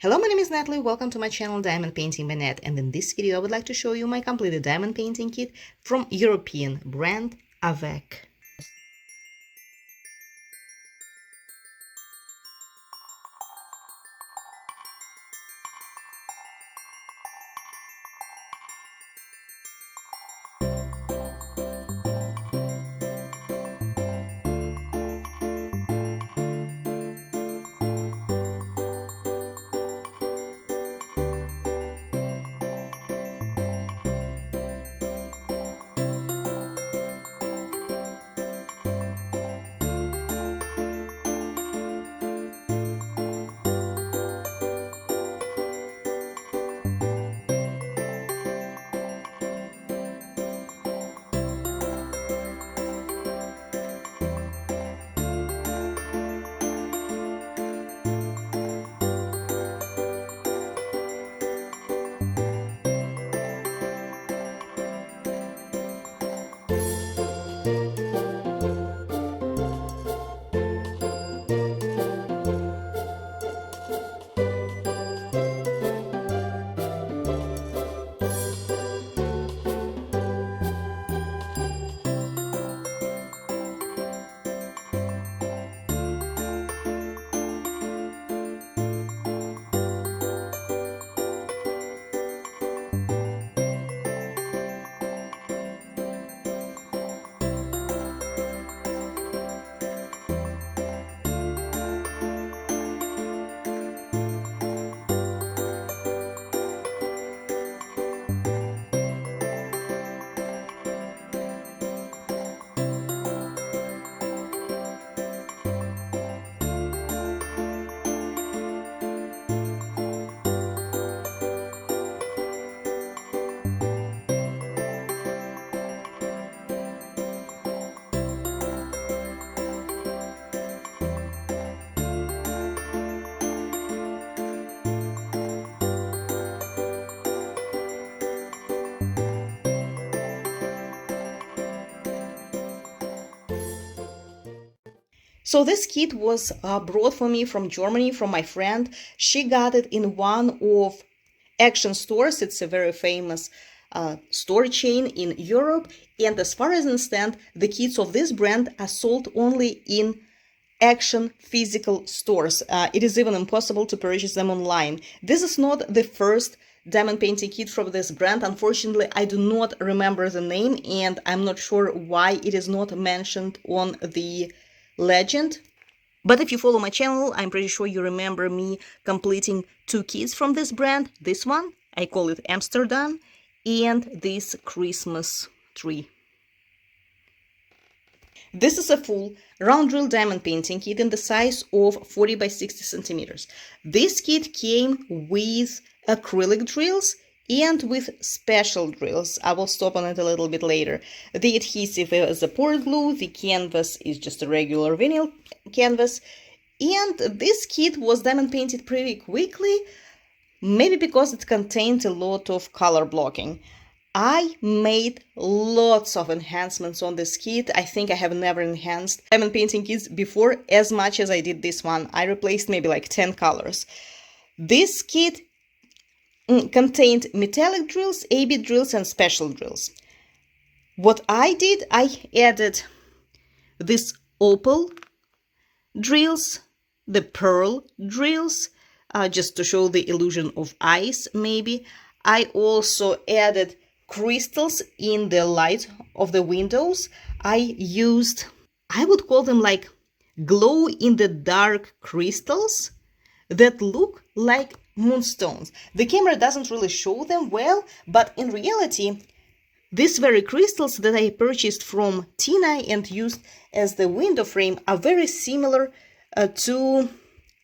Hello, my name is Natalie. Welcome to my channel Diamond Painting by Nat, and in this video I would like to show you my completed diamond painting kit from European brand Avec. So this kit was brought for me from Germany, from my friend. She got it in one of Action stores. It's a very famous store chain in Europe. And as far as I understand, the kits of this brand are sold only in Action physical stores. It is even impossible to purchase them online. This is not the first diamond painting kit from this brand. Unfortunately, I do not remember the name, and I'm not sure why it is not mentioned on the legend. But if you follow my channel, I'm pretty sure you remember me completing two kits from this brand. This one, I call it Amsterdam, and this Christmas tree. This is a full round drill diamond painting kit in the size of 40 by 60 centimeters. This kit came with acrylic drills and with special drills. I will stop on it a little bit later. The adhesive is a port glue, the canvas is just a regular vinyl canvas, and this kit was diamond painted pretty quickly, maybe because it contained a lot of color blocking. I made lots of enhancements on this kit. I think I have never enhanced diamond painting kits before as much as I did this one. I replaced maybe like 10 colors. This kit contained metallic drills, A-bit drills, and special drills. What I did, I added this opal drills, the pearl drills, just to show the illusion of ice, maybe. I also added crystals in the light of the windows. I used, I would call them like glow-in-the-dark crystals that look like moonstones. The camera doesn't really show them well, but in reality, these very crystals that I purchased from Tina and used as the window frame are very similar to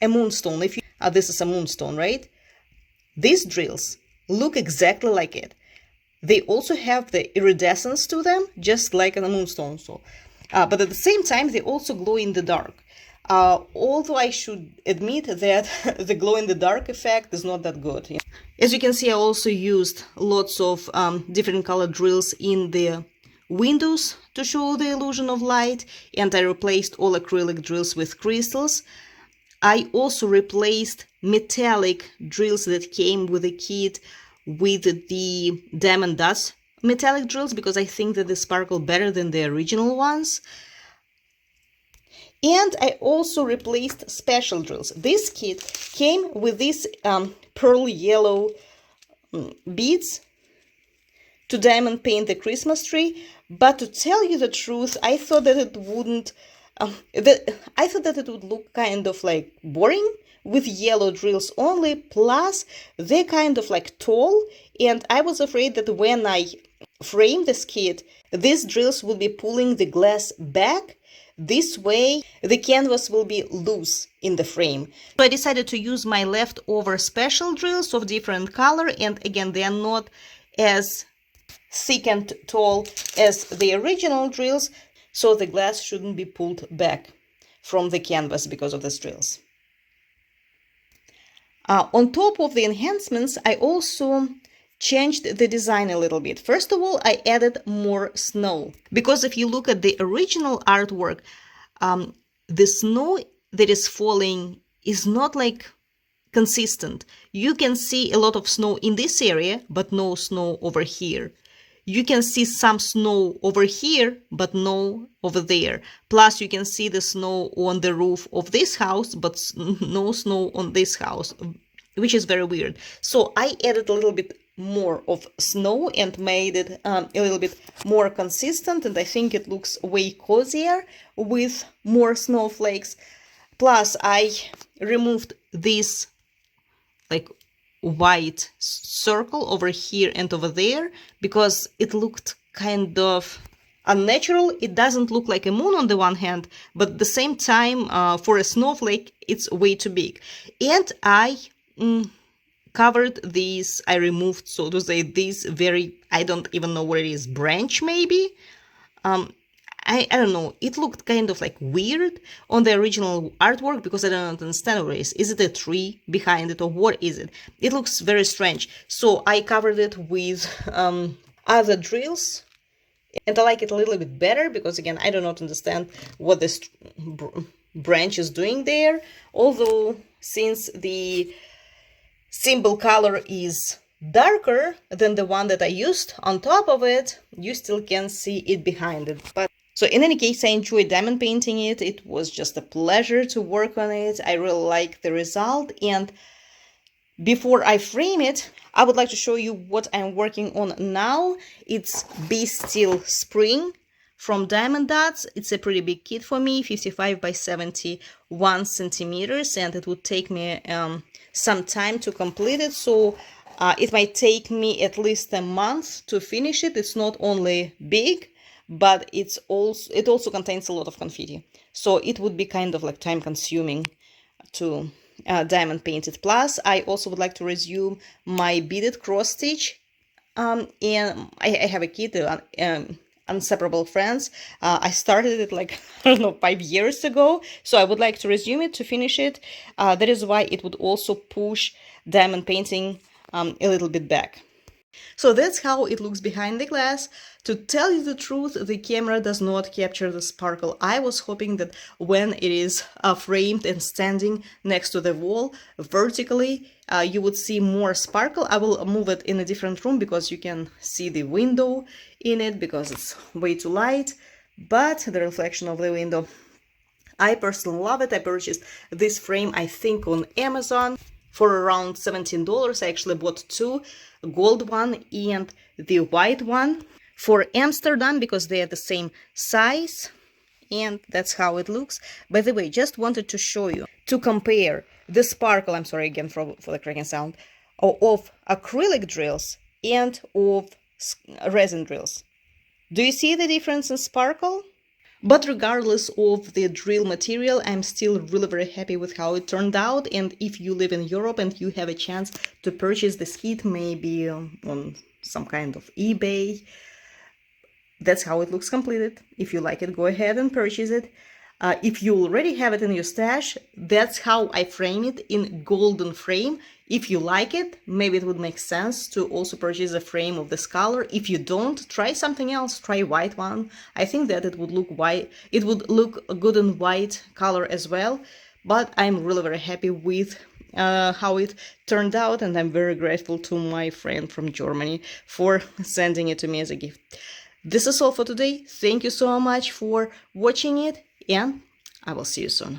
a moonstone. If you, this is a moonstone, right? These drills look exactly like it. They also have the iridescence to them, just like a moonstone. So, but at the same time, they also glow in the dark. Although I should admit that the glow-in-the-dark effect is not that good. As you can see, I also used lots of different color drills in the windows to show the illusion of light, and I replaced all acrylic drills with crystals. I also replaced metallic drills that came with the kit with the diamond dust metallic drills because I think that they sparkle better than the original ones. And I also replaced special drills. This kit came with these pearl yellow beads to diamond paint the Christmas tree. But to tell you the truth, I thought that it wouldn't. I thought that it would look kind of like boring with yellow drills only. Plus, they're kind of like tall, and I was afraid that when I frame this kit, these drills will be pulling the glass back. This way, the canvas will be loose in the frame. So I decided to use my leftover special drills of different color, and again, they are not as thick and tall as the original drills, so the glass shouldn't be pulled back from the canvas because of these drills. On top of the enhancements, I also changed the design a little bit. First of all, I added more snow, because if you look at the original artwork, the snow that is falling is not like consistent. You can see a lot of snow in this area, but no snow over here. You can see some snow over here, but no over there. Plus, you can see the snow on the roof of this house, but no snow on this house, which is very weird. So I added a little bit more of snow and made it a little bit more consistent, and I think it looks way cozier with more snowflakes. Plus, I removed this like white circle over here and over there because it looked kind of unnatural. It doesn't look like a moon on the one hand, but at the same time, for a snowflake, it's way too big. And I covered these, I removed, so to say, this very, I don't even know what it is, branch maybe? I don't know, it looked kind of like weird on the original artwork because I don't understand what it is. Is it a tree behind it or what is it? It looks very strange. So I covered it with other drills, and I like it a little bit better because again, I do not understand what this branch is doing there. Although since the symbol color is darker than the one that I used on top of it, you still can see it behind it. But so in any case, I enjoyed diamond painting it. It was just a pleasure to work on it. I really like the result. And before I frame it, I would like to show you what I'm working on now. It's Be Still Spring from Diamond Dots. It's a pretty big kit for me, 55 by 71 centimeters, and it would take me some time to complete it. So it might take me at least a month to finish it. It's not only big, but it also contains a lot of confetti. So it would be kind of like time consuming to diamond paint it. Plus, I also would like to resume my beaded cross stitch. And I have a kit, Inseparable Friends. I started it like, I don't know, 5 years ago. So I would like to resume it to finish it. That is why it would also push diamond painting a little bit back. So that's how it looks behind the glass. To tell you the truth, the camera does not capture the sparkle. I was hoping that when it is framed and standing next to the wall vertically, you would see more sparkle. I will move it in a different room because you can see the window in it because it's way too light, but the reflection of the window. I personally love it. I purchased this frame, I think, on Amazon for around $17. I actually bought two, a gold one and the white one for Amsterdam because they are the same size, and that's how it looks. By the way, just wanted to show you, to compare the sparkle, I'm sorry again for the cracking sound, of acrylic drills and of resin drills. Do you see the difference in sparkle? But regardless of the drill material, I'm still really very happy with how it turned out. And if you live in Europe and you have a chance to purchase this kit, maybe on some kind of eBay, that's how it looks completed. If you like it, go ahead and purchase it. If you already have it in your stash, that's how I frame it in golden frame. If you like it, maybe it would make sense to also purchase a frame of this color. If you don't, try something else. Try white one. I think that it would look white. It would look good in white color as well. but I'm really very happy with how it turned out, and I'm very grateful to my friend from Germany for sending it to me as a gift. This is all for today. Thank you so much for watching it, and I will see you soon.